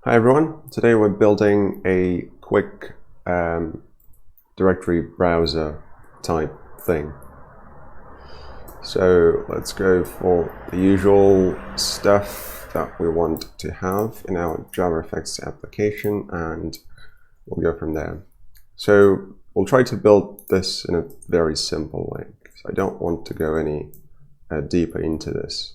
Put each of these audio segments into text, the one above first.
Hi everyone, today we're building a quick directory browser type thing. So let's go for the usual stuff that we want to have in our JavaFX application, and we'll go from there. So we'll try to build this in a very simple way, because I don't want to go any deeper into this.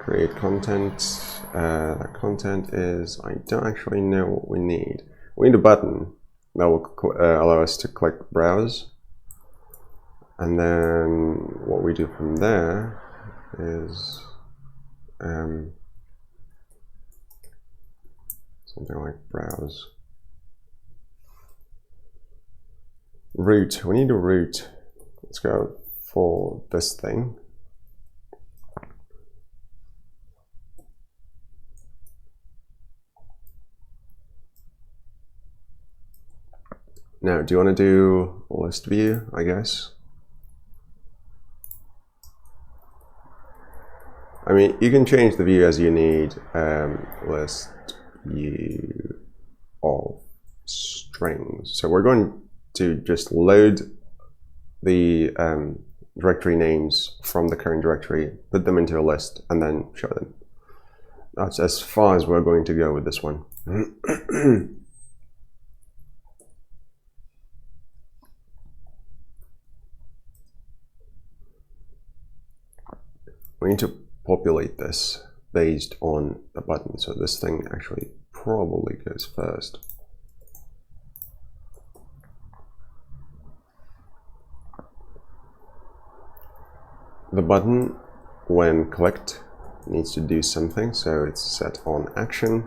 Create content. That content is, I don't actually know what we need. We need a button that will allow us to click browse. And then what we do from there is something like browse. Root, we need a root. Let's go for this thing. Now, do you want to do a list view, I guess? I mean, you can change the view as you need. List view of strings. So we're going to just load the directory names from the current directory, put them into a list, and then show them. That's as far as we're going to go with this one. We need to populate this based on the button. So this thing actually probably goes first. The button, when clicked, needs to do something. So it's set on action.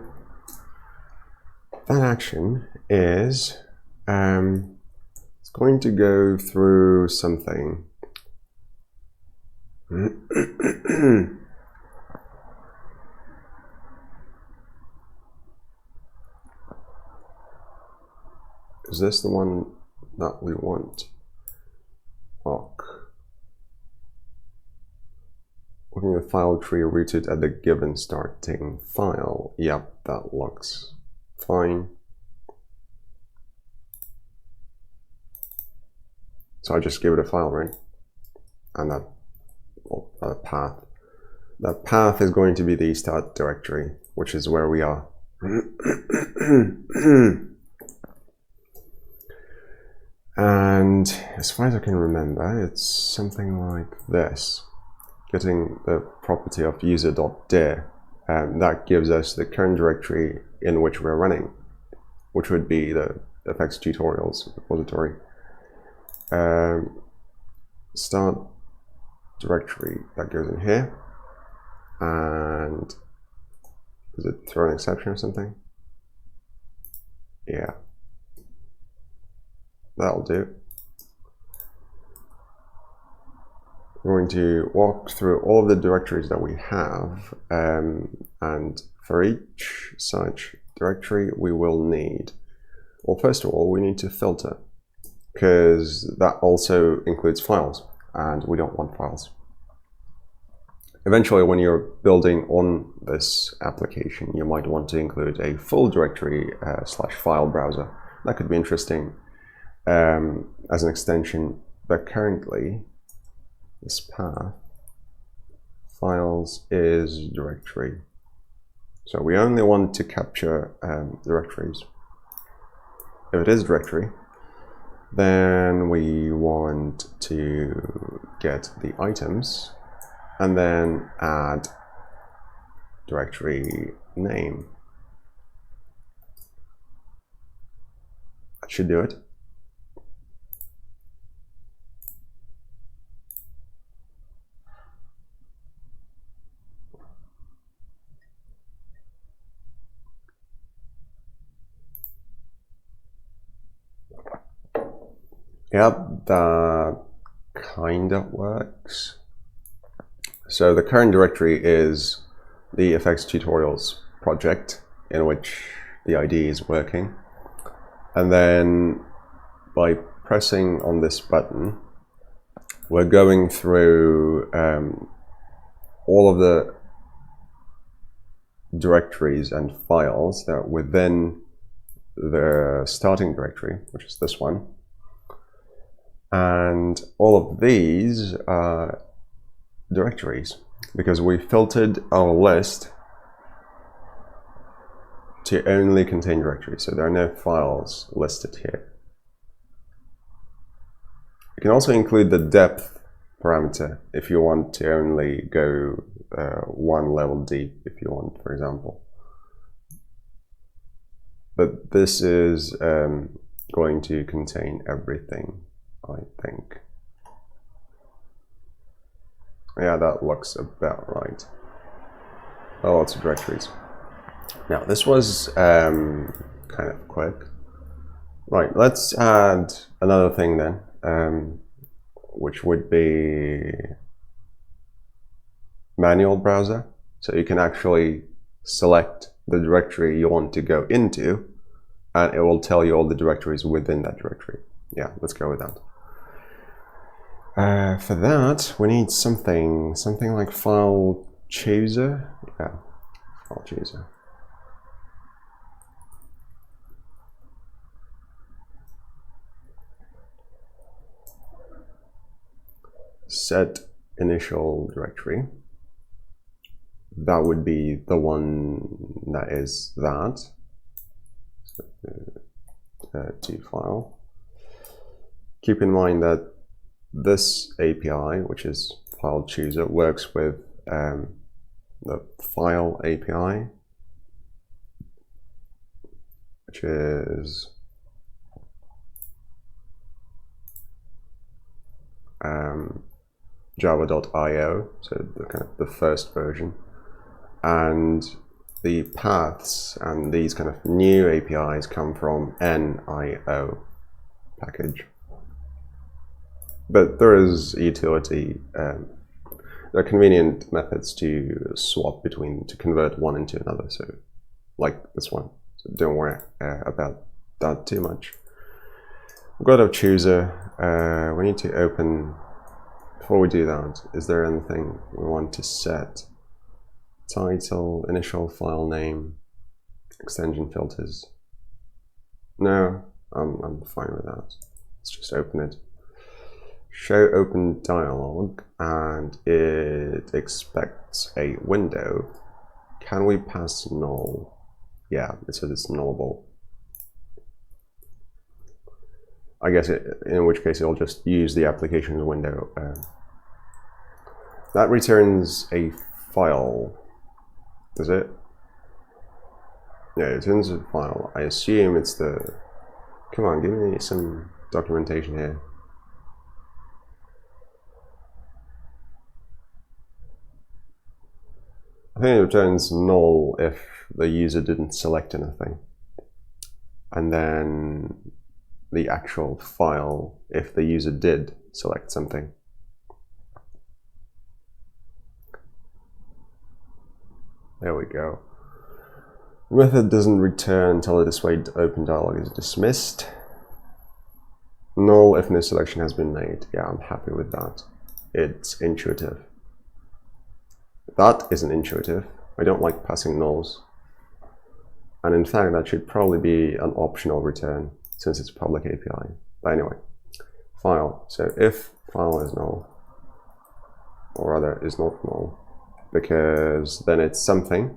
That action is it's going to go through something. Is this the one that we want? Awk. Looking at the file tree rooted at the given starting file. Yep, that looks fine. So I just give it a file, right? And that path. That path is going to be the start directory, which is where we are. And as far as I can remember, it's something like this. Getting the property of user.dir, that gives us the current directory in which we're running, which would be the FX tutorials repository. Start directory, that goes in here. And does it throw an exception or something? Yeah, that'll do. We're going to walk through all of the directories that we have, and for each such directory we will need, well, first of all, we need to filter, because that also includes files, and we don't want files. Eventually, when you're building on this application, you might want to include a full directory / file browser. That could be interesting as an extension, but currently this path, files is directory. So we only want to capture directories. If it is directory, then we want to get the items and then add directory name. That should do it. Yep, that kind of works. So the current directory is the FX tutorials project in which the IDE is working. And then by pressing on this button, we're going through all of the directories and files that are within the starting directory, which is this one. And all of these are directories because we filtered our list to only contain directories. So there are no files listed here. You can also include the depth parameter if you want to only go one level deep, if you want, for example. But this is going to contain everything, I think. Yeah, that looks about right. Oh, lots of directories. Now, this was kind of quick. Right, let's add another thing then, which would be manual browser. So you can actually select the directory you want to go into, and it will tell you all the directories within that directory. Yeah, let's go with that. For that, we need something like file chooser. Yeah, file chooser. Set initial directory. That would be the one that is that. So, to file. Keep in mind that this API, which is file chooser, works with the file API, which is java.io, so the first version, and the paths and these kind of new APIs come from NIO package. But there is utility. There are convenient methods to swap between, to convert one into another. So, like this one. So don't worry about that too much. We've got our chooser. We need to open. Before we do that, is there anything we want to set? Title, initial file name, extension filters. No, I'm fine with that. Let's just open it. Show open dialog, and it expects a window. Can we pass null? Yeah, it says it's nullable. I guess in which case it'll just use the applications window. That returns a file. Does it? Yeah, it returns a file. I assume it's the. Come on, give me some documentation here. I think it returns null if the user didn't select anything. And then the actual file if the user did select something. There we go. The method doesn't return until the display open dialog is dismissed. Null if no selection has been made. Yeah, I'm happy with that. It's intuitive. That isn't intuitive. I don't like passing nulls. And in fact, that should probably be an optional return since it's a public API. But anyway, file. So if file is null, or rather is not null, because then it's something,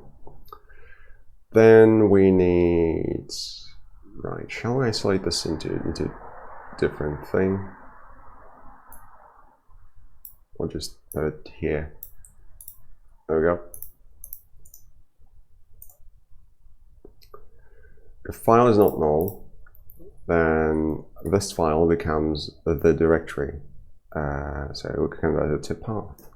then we need, right, shall we isolate this into different thing? Or just put it here. There we go. If file is not null, then this file becomes the directory. So we can convert it to path.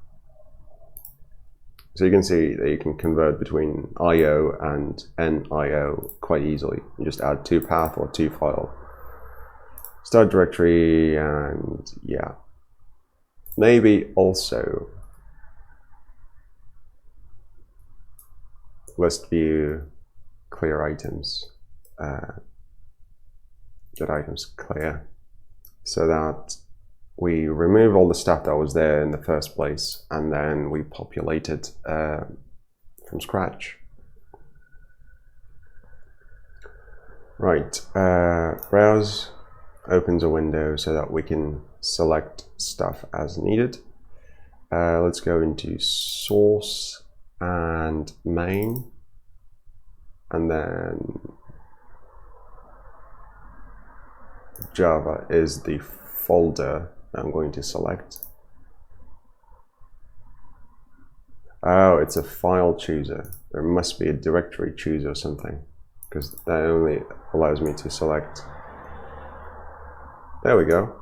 So you can see that you can convert between IO and NIO quite easily. You just add to path or to file. Start directory, and yeah. Maybe also list view clear items. Get items clear, so that we remove all the stuff that was there in the first place, and then we populate it from scratch. Right, browse opens a window so that we can select stuff as needed. Let's go into source and main, and then Java is the folder that I'm going to select. Oh, it's a file chooser. There must be a directory chooser or something, because that only allows me to select. There we go.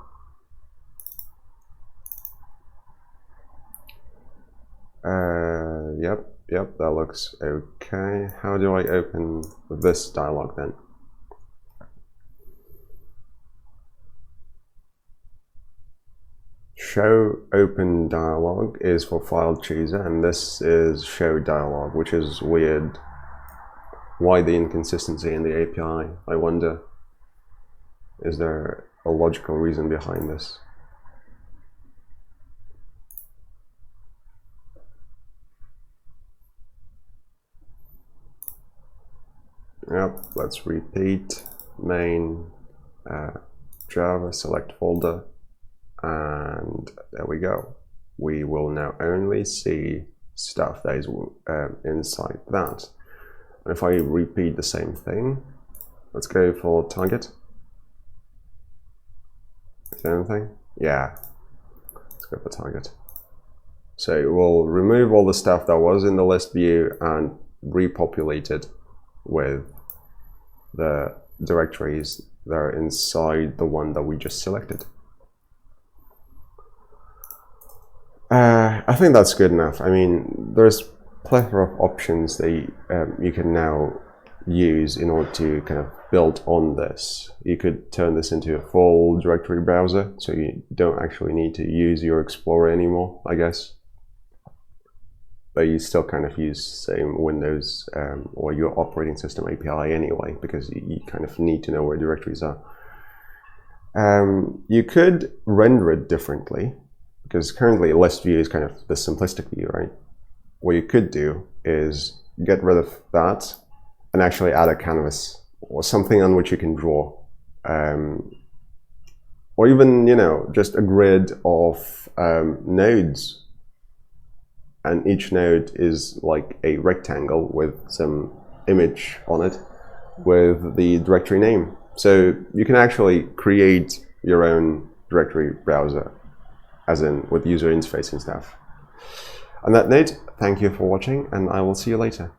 Yep, that looks okay. How do I open this dialog then? Show open dialog is for file chooser, and this is show dialog, which is weird. Why the inconsistency in the API? I wonder, is there a logical reason behind this? Yep, let's repeat main Java, select folder, and there we go. We will now only see stuff that is inside that. And if I repeat the same thing, let's go for target. Same thing? Yeah, let's go for target. So we'll remove all the stuff that was in the list view and repopulate it with the directories that are inside the one that we just selected. I think that's good enough. I mean, there's plethora of options that you can now use in order to kind of build on this. You could turn this into a full directory browser, so you don't actually need to use your Explorer anymore, I guess. But you still kind of use same Windows or your operating system API anyway, because you kind of need to know where directories are. You could render it differently, because currently list view is kind of the simplistic view, right? What you could do is get rid of that and actually add a canvas or something on which you can draw, or even, you know, just a grid of nodes, and each node is like a rectangle with some image on it with the directory name. So you can actually create your own directory browser, as in with user interface and stuff. On that note, thank you for watching, and I will see you later.